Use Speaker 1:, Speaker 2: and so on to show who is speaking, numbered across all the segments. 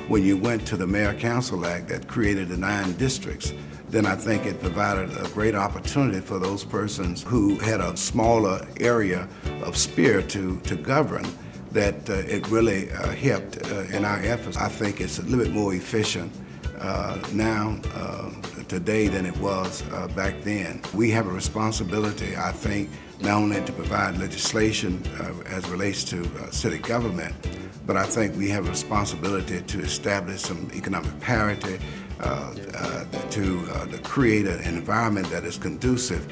Speaker 1: when you went to the Mayor-Council Act that created the 9 districts, then I think it provided a great opportunity for those persons who had a smaller area of sphere to govern, that it really helped in our efforts. I think it's a little bit more efficient now today than it was back then. We have a responsibility, I think, not only to provide legislation as it relates to city government, but I think we have a responsibility to establish some economic parity, to create an environment that is conducive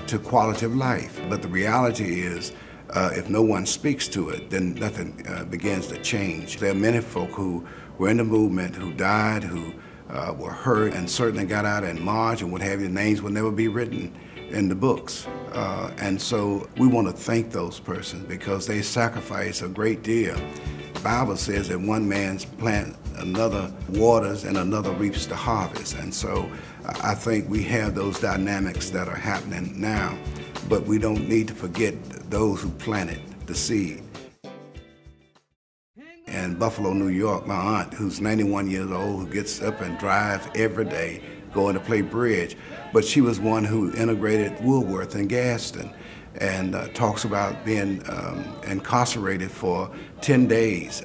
Speaker 1: to quality of life. But the reality is, if no one speaks to it, then nothing begins to change. There are many folk who were in the movement, who died, who were hurt, and certainly got out and marched and what have you. Names will never be written in the books. And so we want to thank those persons because they sacrifice a great deal. The Bible says that one man's plant, another waters, and another reaps the harvest. And so I think we have those dynamics that are happening now, but we don't need to forget those who planted the seed. In Buffalo, New York, my aunt, who's 91 years old, who gets up and drives every day, going to play bridge, but she was one who integrated Woolworth and Gaston, and talks about being incarcerated for 10 days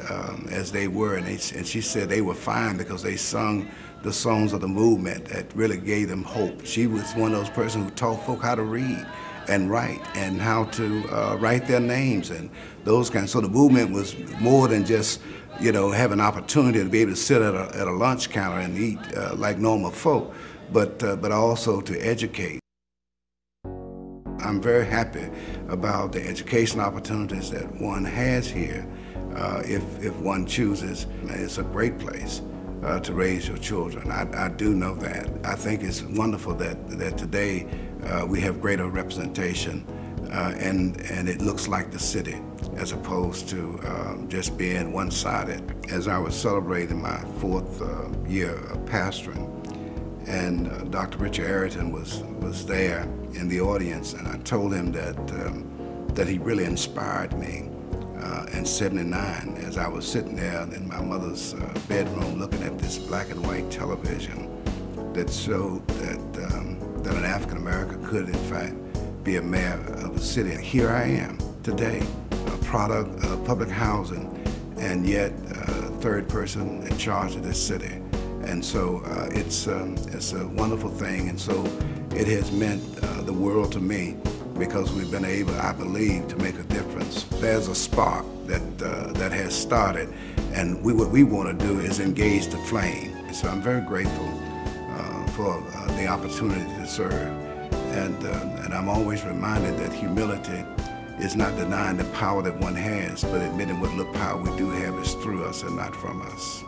Speaker 1: as they were, and she said they were fine because they sung the songs of the movement that really gave them hope. She was one of those persons who taught folk how to read and write and how to write their names and those kinds. So the movement was more than just, you know, have an opportunity to be able to sit at a lunch counter and eat like normal folk, but also to educate. I'm very happy about the education opportunities that one has here if one chooses. It's a great place to raise your children. I do know that. I think it's wonderful that today we have greater representation and it looks like the city as opposed to just being one-sided. As I was celebrating my 4th year of pastoring, and Dr. Richard Arrington was there in the audience, and I told him that he really inspired me in '79 as I was sitting there in my mother's bedroom looking at this black and white television that showed that an African American could in fact be a mayor of a city. And here I am today, a product of public housing, and yet third person in charge of this city. And so it's a wonderful thing, and so it has meant the world to me because we've been able, I believe, to make a difference. There's a spark that has started, and what we want to do is engage the flame. So I'm very grateful for the opportunity to serve, and I'm always reminded that humility is not denying the power that one has, but admitting what little power we do have is through us and not from us.